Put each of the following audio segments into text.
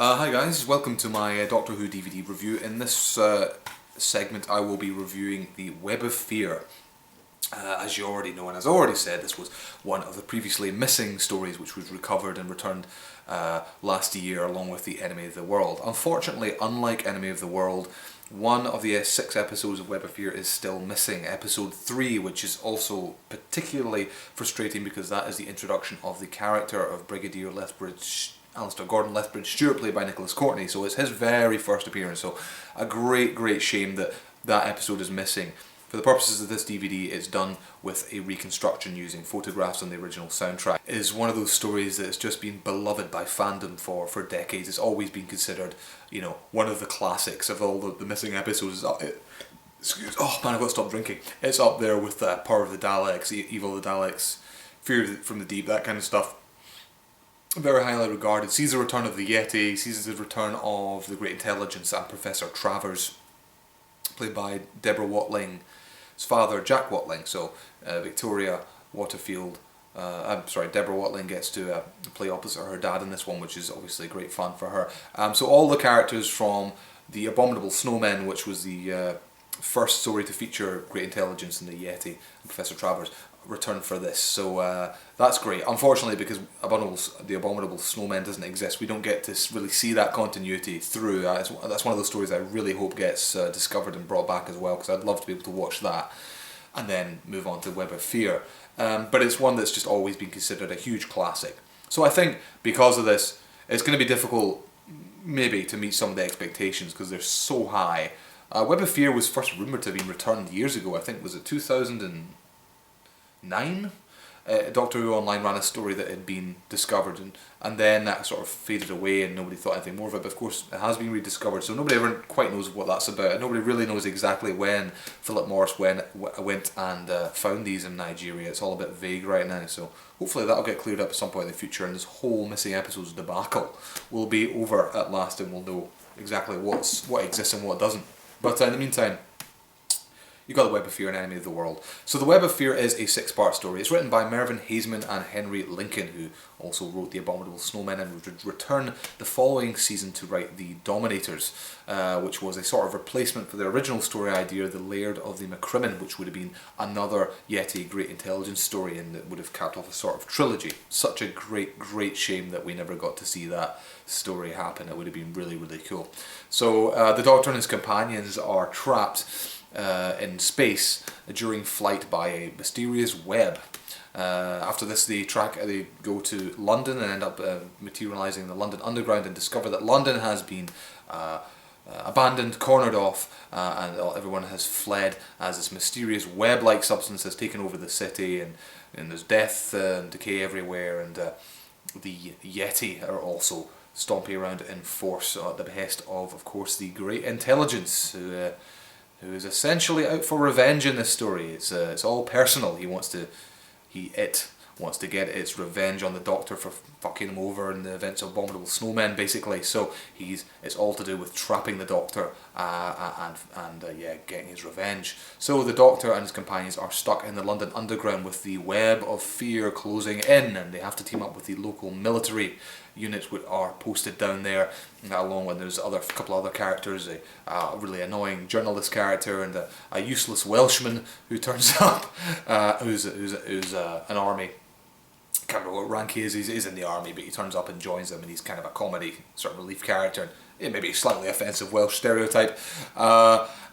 Hi guys, welcome to my Doctor Who DVD review. In this segment I will be reviewing The Web of Fear. As you already know, and as I already said, this was one of the previously missing stories which was recovered and returned last year along with The Enemy of the World. Unfortunately, unlike Enemy of the World, one of the 6 episodes of Web of Fear is still missing, episode 3, which is also particularly frustrating because that is the introduction of the character of Brigadier Lethbridge, Alistair Gordon Lethbridge-Stewart, played by Nicholas Courtney, so it's his very first appearance, so a great shame that that episode is missing. For the purposes of this DVD, it's done with a reconstruction using photographs on the original soundtrack. It is one of those stories that has just been beloved by fandom for decades. It's always been considered, you know, one of the classics of all the missing episodes. Oh man, I've got to stop drinking. It's up there with Power of the Daleks, Evil of the Daleks, Fear from the Deep, that kind of stuff. Very highly regarded. Sees the return of the Yeti, sees the return of the Great Intelligence and Professor Travers, played by Deborah Watling's father, Jack Watling. So Victoria Waterfield, Deborah Watling gets to play opposite her dad in this one, which is obviously great fun for her. So all the characters from The Abominable Snowmen, which was the first story to feature Great Intelligence and the Yeti and Professor Travers, return for this, so that's great. Unfortunately, because The Abominable Snowmen doesn't exist, we don't get to really see that continuity through. That's one of those stories I really hope gets discovered and brought back as well, because I'd love to be able to watch that and then move on to Web of Fear. But it's one that's just always been considered a huge classic. So I think because of this, it's going to be difficult maybe to meet some of the expectations because they're so high. Web of Fear was first rumoured to have been returned years ago. I think, was it 2009? Doctor Who Online ran a story that had been discovered, and then that sort of faded away and nobody thought anything more of it, but of course it has been rediscovered, so nobody ever quite knows what that's about, and nobody really knows exactly when Philip Morris went and found these in Nigeria. It's all a bit vague right now, so hopefully that'll get cleared up at some point in the future and this whole missing episodes debacle will be over at last and we'll know exactly what exists and what doesn't. But in the meantime, you've got The Web of Fear and Enemy of the World. So The Web of Fear is a 6-part story. It's written by Mervyn Haseman and Henry Lincoln, who also wrote The Abominable Snowmen and would return the following season to write The Dominators, which was a sort of replacement for the original story idea, The Laird of the Macrimmen, which would have been another Yeti Great Intelligence story and that would have capped off a sort of trilogy. Such a great shame that we never got to see that story happen. It would have been really cool. So the Doctor and his companions are trapped in space during flight by a mysterious web. After this, they go to London and end up materialising in the London Underground and discover that London has been abandoned, cornered off, and everyone has fled as this mysterious web-like substance has taken over the city, and there's death and decay everywhere, and the Yeti are also stomping around in force at the behest of course, the Great Intelligence, who is essentially out for revenge in this story. It's all personal. It wants to get its revenge on the Doctor for fucking him over in the events of Abominable Snowmen, basically. So it's all to do with trapping the Doctor and getting his revenge. So the Doctor and his companions are stuck in the London Underground with the Web of Fear closing in, and they have to team up with the local military units which are posted down there, along with there's a couple other characters, a really annoying journalist character and a useless Welshman who turns up, who's an army. I can't remember what rank he is. He's in the army, but he turns up and joins them, and he's kind of a comedy sort of relief character, and maybe a slightly offensive Welsh stereotype.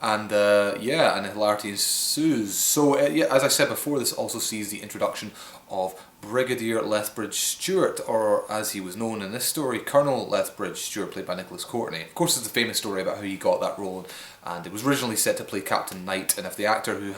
And hilarity ensues. So as I said before, this also sees the introduction of Brigadier Lethbridge-Stewart, or as he was known in this story, Colonel Lethbridge-Stewart, played by Nicholas Courtney. Of course, it's a famous story about how he got that role, and it was originally set to play Captain Knight, and if the actor who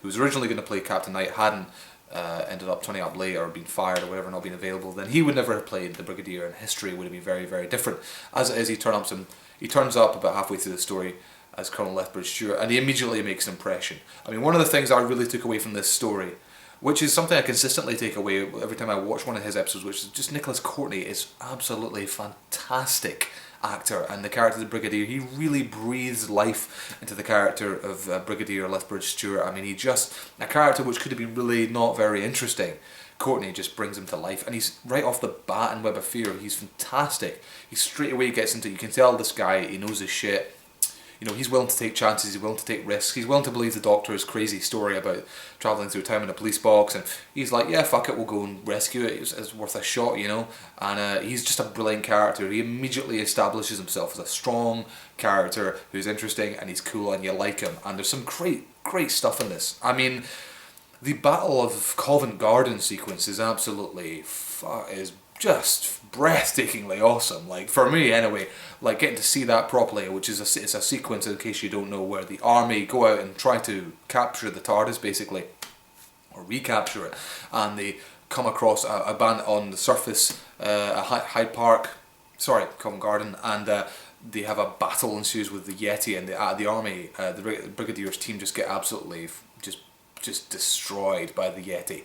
was originally going to play Captain Knight hadn't ended up turning up late or been fired or whatever, not being available, then he would never have played the Brigadier, and history would have been very different. As it is, he turns up about halfway through the story as Colonel Lethbridge-Stewart, and he immediately makes an impression. I mean, one of the things I really took away from this story, which is something I consistently take away every time I watch one of his episodes, which is just Nicholas Courtney is absolutely fantastic actor, and the character of the Brigadier, he really breathes life into the character of Brigadier Lethbridge-Stewart. I mean, a character which could have been really not very interesting Courtney just brings him to life, and he's right off the bat in Web of Fear. He's fantastic. He straight away gets into. You can tell this guy, he knows his shit. You know, he's willing to take chances, he's willing to take risks, he's willing to believe the Doctor's crazy story about travelling through time in a police box, and he's like, yeah, fuck it, we'll go and rescue it, it's worth a shot, you know. And he's just a brilliant character. He immediately establishes himself as a strong character who's interesting, and he's cool, and you like him. And there's some great stuff in this. I mean, the Battle of Covent Garden sequence is absolutely is just breathtakingly awesome. Like, for me anyway, like getting to see that properly, which is it's a sequence, in case you don't know, where the army go out and try to capture the TARDIS basically, or recapture it, and they come across a band on the surface, Hyde Park, Covent Garden, and they have a battle ensues with the Yeti, and the army, the Brigadier's team just get absolutely just destroyed by the Yeti,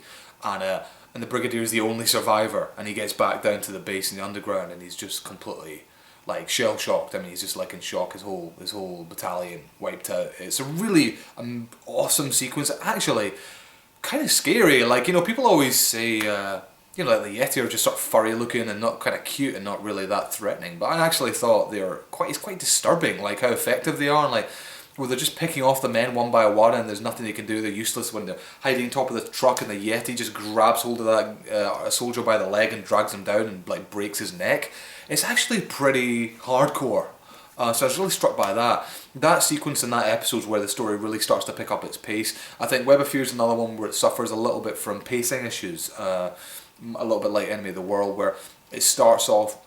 and the Brigadier is the only survivor, and he gets back down to the base in the underground, and he's just completely like shell shocked. I mean, he's just like in shock. His whole battalion wiped out. It's a really awesome sequence. Actually, kind of scary. Like, you know, people always say, you know, like the Yeti are just sort of furry looking and not kind of cute and not really that threatening. But I actually thought it's quite disturbing, like how effective they are, and like, where they're just picking off the men one by one, and there's nothing they can do. They're useless when they're hiding on top of the truck, and the Yeti just grabs hold of that soldier by the leg and drags him down and like breaks his neck. It's actually pretty hardcore. So I was really struck by that. That sequence in that episode is where the story really starts to pick up its pace. I think Web of Fear is another one where it suffers a little bit from pacing issues, a little bit like Enemy of the World, where it starts off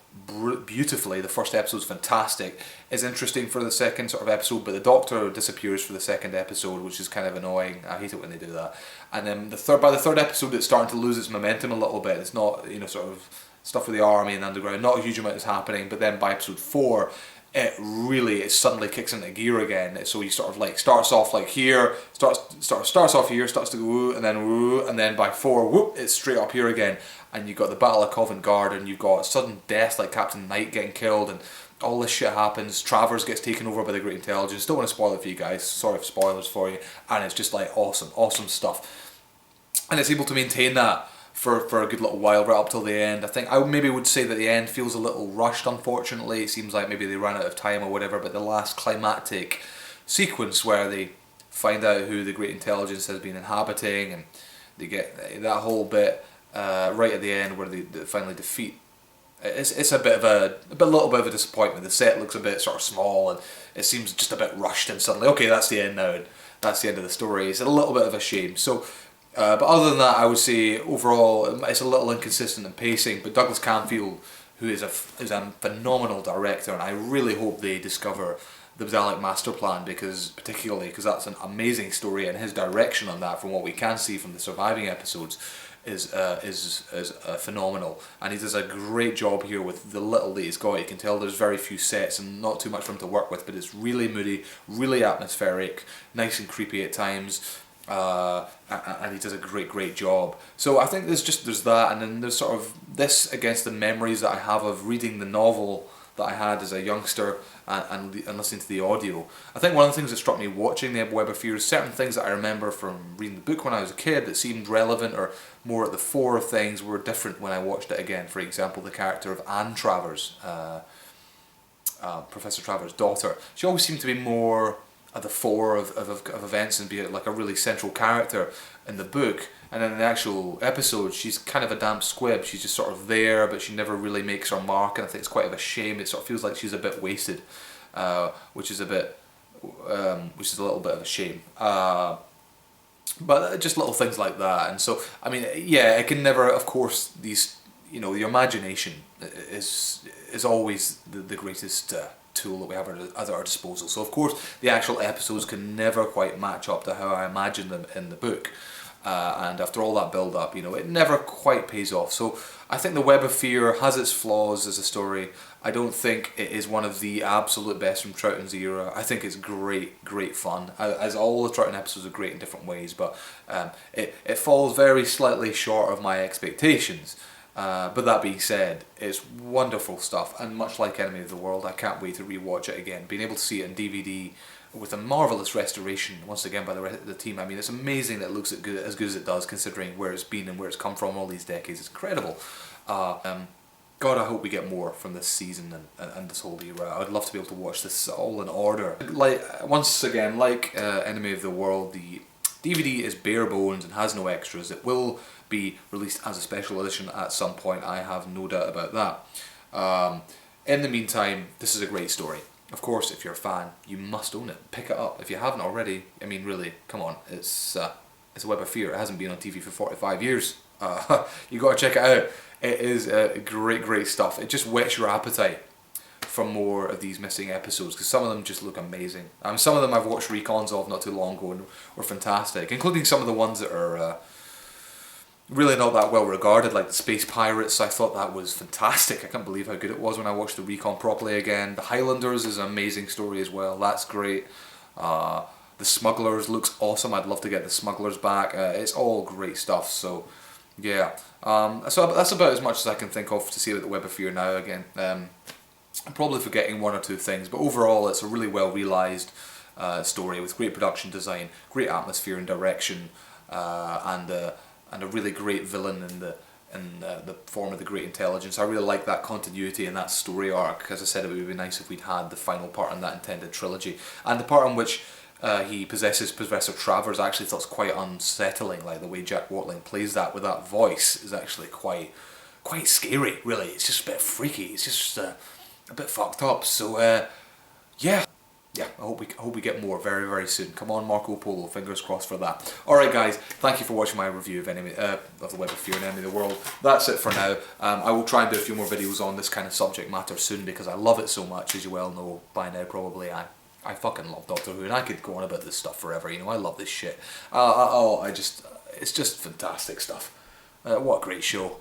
beautifully. The first episode's fantastic. It's interesting for the second sort of episode, but the Doctor disappears for the second episode, which is kind of annoying. I hate it when they do that. And then by the third episode, it's starting to lose its momentum a little bit. It's not, you know, sort of stuff with the army and the underground. Not a huge amount is happening. But then by episode 4, it suddenly kicks into gear again. So you sort of like starts off like here, starts off here, starts to go woo, and then by 4, whoop, it's straight up here again. And you've got the Battle of Covent Garden, you've got sudden death like Captain Knight getting killed, and all this shit happens. Travers gets taken over by the Great Intelligence. Don't want to spoil it for you guys, sorry for spoilers for you. And it's just like awesome stuff. And it's able to maintain that for a good little while, right up till the end. I think I maybe would say that the end feels a little rushed, unfortunately. It seems like maybe they ran out of time or whatever, but the last climactic sequence where they find out who the Great Intelligence has been inhabiting, and they get that whole bit right at the end where they finally defeat. It's a little bit of a disappointment. The set looks a bit sort of small, and it seems just a bit rushed, and suddenly, okay, that's the end now, and that's the end of the story. It's a little bit of a shame. So, but other than that, I would say overall it's a little inconsistent in pacing. But Douglas Camfield, who is a phenomenal director, and I really hope they discover the Dalek Master Plan, particularly because that's an amazing story, and his direction on that, from what we can see from the surviving episodes, is phenomenal, and he does a great job here with the little that he's got. You can tell there's very few sets and not too much for him to work with, but it's really moody, really atmospheric, nice and creepy at times, and he does a great job. So I think there's that, and then there's sort of this against the memories that I have of reading the novel that I had as a youngster and listening to the audio. I think one of the things that struck me watching the Web of Fear is certain things that I remember from reading the book when I was a kid that seemed relevant or more at the fore of things were different when I watched it again. For example, the character of Anne Travers, Professor Travers' daughter. She always seemed to be more at the fore of events and be like a really central character in the book. And then in the actual episode, she's kind of a damn squib. She's just sort of there, but she never really makes her mark, and I think it's quite of a shame. It sort of feels like she's a bit wasted, which is a little bit of a shame. But just little things like that. And so, I mean, yeah, it can never, of course, these, you know, your imagination is always the greatest tool that we have at our disposal. So of course, the actual episodes can never quite match up to how I imagined them in the book. And after all that build up, you know, it never quite pays off. So I think the Web of Fear has its flaws as a story. I don't think it is one of the absolute best from Troughton's era. I think it's great fun, as all the Troughton episodes are great in different ways, but it falls very slightly short of my expectations. But that being said, it's wonderful stuff, and much like Enemy of the World, I can't wait to rewatch it again. Being able to see it in DVD with a marvellous restoration, once again by the team. I mean, it's amazing that it looks as good as it does, considering where it's been and where it's come from all these decades. It's incredible. God, I hope we get more from this season and this whole era. I'd love to be able to watch this all in order. Once again, like Enemy of the World, the DVD is bare bones and has no extras. It will be released as a special edition at some point, I have no doubt about that. In the meantime, this is a great story. Of course, if you're a fan, you must own it. Pick it up. If you haven't already, I mean, really, come on. It's a Web of Fear. It hasn't been on TV for 45 years. You got to check it out. It is great stuff. It just whets your appetite for more of these missing episodes, because some of them just look amazing. Some of them I've watched recons of not too long ago and were fantastic, including some of the ones that are really not that well regarded, like the Space Pirates. I thought that was fantastic. I can't believe how good it was when I watched the recon properly again. The Highlanders is an amazing story as well. That's great. The Smugglers looks awesome. I'd love to get the Smugglers back. It's all great stuff. So yeah, so that's about as much as I can think of to say about the Web of Fear now. Again, I'm probably forgetting one or two things, but overall it's a really well realised story with great production design, great atmosphere and direction, and a really great villain in the form of the Great Intelligence. I really like that continuity and that story arc. As I said, it would be nice if we'd had the final part in that intended trilogy, and the part in which he possesses Professor Travers. I actually thought it's quite unsettling. Like the way Jack Watling plays that with that voice is actually quite scary. Really, it's just a bit freaky. It's just a bit fucked up. So yeah. I hope we get more very soon. Come on, Marco Polo, fingers crossed for that. Alright guys, thank you for watching my review of the Web of Fear and Enemy of the World. That's it for now. I will try and do a few more videos on this kind of subject matter soon, because I love it so much, as you well know by now probably. I fucking love Doctor Who, and I could go on about this stuff forever, you know, I love this shit. It's just fantastic stuff. What a great show.